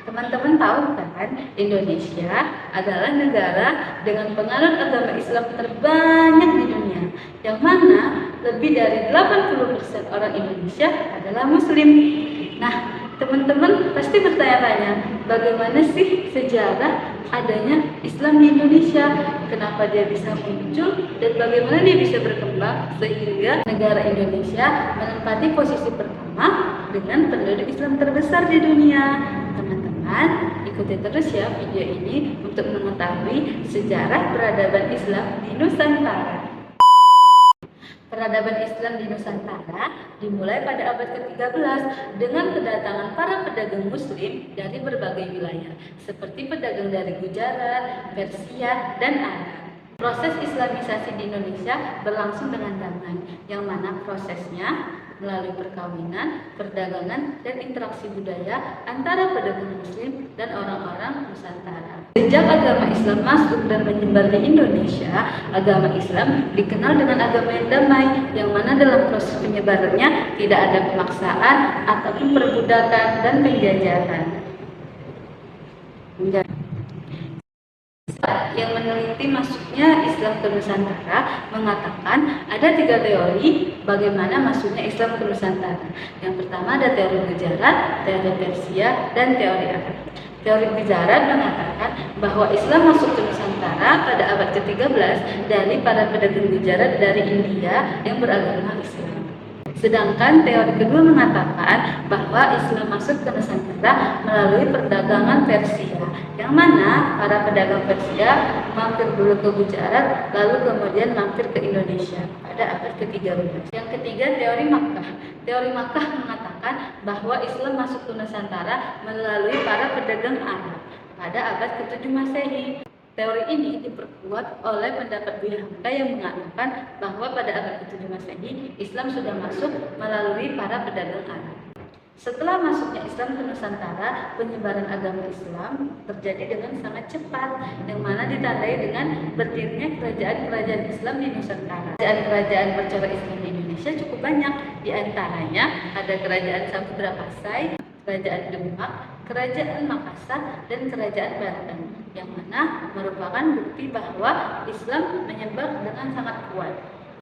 Teman-teman tahu kan, Indonesia adalah negara dengan penganut agama Islam terbanyak di dunia, yang mana lebih dari 80% orang Indonesia adalah Muslim. Nah, teman-teman pasti bertanya-tanya, bagaimana sih sejarah adanya Islam di Indonesia? Kenapa dia bisa muncul dan bagaimana dia bisa berkembang sehingga negara Indonesia menempati posisi pertama dengan penduduk Islam terbesar di dunia. Teman-teman, ikuti terus ya video ini untuk mengetahui sejarah peradaban Islam di Nusantara. Peradaban Islam di Nusantara dimulai pada abad ke-13 dengan kedatangan para pedagang Muslim dari berbagai wilayah, seperti pedagang dari Gujarat, Persia, dan Arab. Proses Islamisasi di Indonesia berlangsung dengan damai, yang mana prosesnya melalui perkawinan, perdagangan, dan interaksi budaya antara pedagang Muslim dan orang-orang Nusantara. Sejak agama Islam masuk dan menyebar di Indonesia, agama Islam dikenal dengan agama yang damai, yang mana dalam proses penyebarannya tidak ada pemaksaan ataupun perbudakan dan penjajahan. Yang meneliti masuknya Islam ke Nusantara mengatakan ada 3 teori bagaimana masuknya Islam ke Nusantara. Yang pertama ada teori Gujarat, teori Persia, dan teori Arab. Teori Gujarat mengatakan bahwa Islam masuk ke Nusantara pada abad ke-13 dari para pedagang Gujarat dari India yang beragama Islam. Sedangkan teori kedua mengatakan bahwa Islam masuk ke Nusantara melalui perdagangan Persia, yang mana para pedagang Persia mampir dulu ke Gujarat, lalu kemudian mampir ke Indonesia pada abad ke-13. Yang ketiga, teori Makkah. Teori Makkah mengatakan bahwa Islam masuk ke Nusantara melalui para pedagang Arab pada abad ke-7 Masehi. Teori ini diperkuat oleh pendapat Buya Hamka yang mengatakan bahwa pada abad ke-7 Masehi, Islam sudah masuk melalui para pedagang Arab. Setelah masuknya Islam ke Nusantara, penyebaran agama Islam terjadi dengan sangat cepat, yang mana ditandai dengan berdirinya kerajaan-kerajaan Islam di Nusantara. Kerajaan-kerajaan bercorak Islam di Indonesia cukup banyak, di antaranya ada Kerajaan Samudra Pasai, Kerajaan Demak, Kerajaan Makassar, dan Kerajaan Banten, yang mana merupakan bukti bahwa Islam menyebar dengan sangat kuat.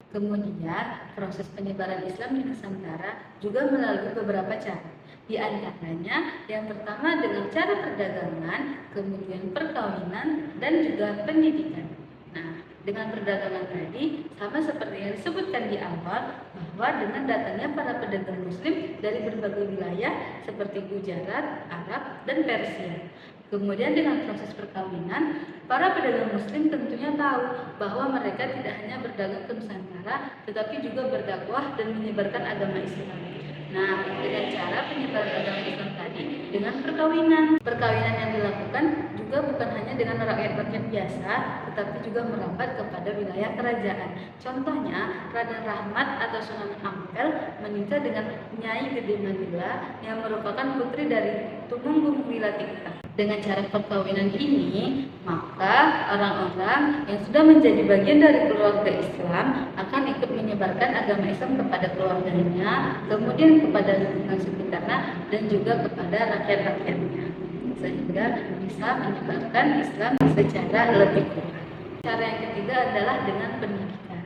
Kemudian, proses penyebaran Islam di Nusantara juga melalui beberapa cara. Di antaranya, yang pertama dengan cara perdagangan, kemudian perkawinan, dan juga pendidikan. Nah, dengan perdagangan tadi, sama seperti yang disebutkan di awal, bahwa dengan datangnya para pedagang Muslim dari berbagai wilayah seperti Gujarat, Arab, dan Persia. Kemudian dengan proses perkawinan, para pedagang Muslim tentunya tahu bahwa mereka tidak hanya berdagang ke Nusantara, tetapi juga berdakwah dan menyebarkan agama Islam. Nah, dengan cara penyebaran agama Islam tadi dengan perkawinan. Perkawinan yang dilakukan juga bukan hanya dengan rakyat-rakyat biasa, tetapi juga merambat kepada wilayah kerajaan. Contohnya, Raden Rahmat atau Sunan Ampel menikah dengan Nyai Gede Mandela yang merupakan putri dari Tumenggung Wilatikta. Dengan cara perkawinan ini, maka orang-orang yang sudah menjadi bagian dari keluarga Islam akan ikut menyebarkan agama Islam kepada keluarganya, kemudian kepada lingkungan sekitarnya, dan juga kepada rakyat-rakyatnya, sehingga bisa menyebarkan Islam secara lebih kuat. Cara yang ketiga adalah dengan pendidikan.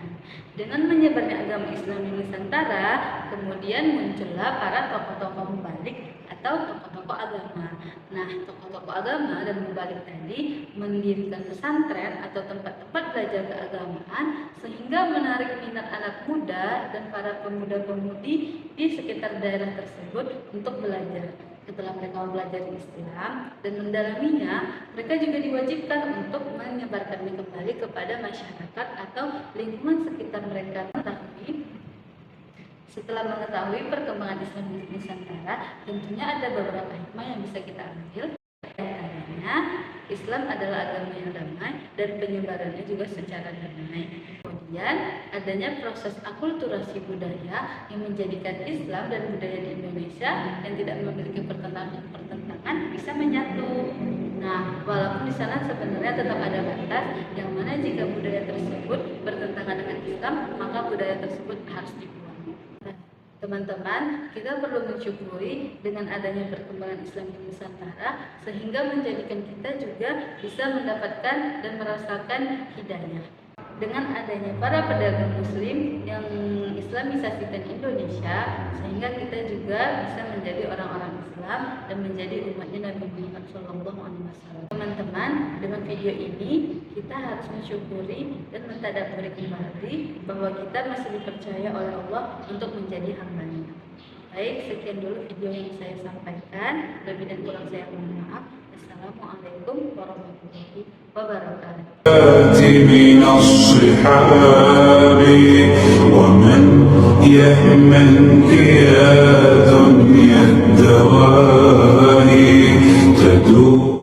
Dengan menyebarnya agama Islam di Nusantara, kemudian muncullah para tokoh-tokoh mubalik atau tokoh-tokoh agama. Nah, tokoh-tokoh agama dan mubalik tadi mendirikan pesantren atau tempat-tempat belajar keagamaan sehingga menarik minat anak muda dan para pemuda-pemudi di sekitar daerah tersebut untuk belajar. Setelah mereka mempelajari Islam dan mendalaminya, mereka juga diwajibkan untuk menyebarkannya kembali kepada masyarakat atau lingkungan sekitar mereka. Setelah mengetahui perkembangan Islam di Nusantara, tentunya ada beberapa hikmah yang bisa kita ambil. Antaranya, Islam adalah agama yang damai dan penyebarannya juga secara damai. Kemudian, adanya proses akulturasi budaya yang menjadikan Islam dan budaya di Indonesia yang tidak memiliki pertentangan bisa menyatu. Nah, walaupun di sana sebenarnya tetap ada batas, yang mana jika budaya tersebut bertentangan dengan Islam, maka budaya tersebut harus dibuang. Teman-teman, kita perlu mensyukuri dengan adanya perkembangan Islam di Nusantara sehingga menjadikan kita juga bisa mendapatkan dan merasakan hidayah. Dengan adanya para pedagang muslim yang islamisasikan Indonesia, sehingga kita juga bisa menjadi orang-orang Islam dan menjadi umatnya Nabi Muhammad SAW. Teman-teman, dengan video ini kita harus mensyukuri dan mentadabburi kembali bahwa kita masih dipercaya oleh Allah untuk menjadi hamba-Nya. Baik, sekian dulu video yang saya sampaikan. Lebih dan kurang saya mohon maaf. Assalamualaikum warahmatullahi wabarakatuh. من الصحاب ومن يأمنك يا دنيا الدواهي تدور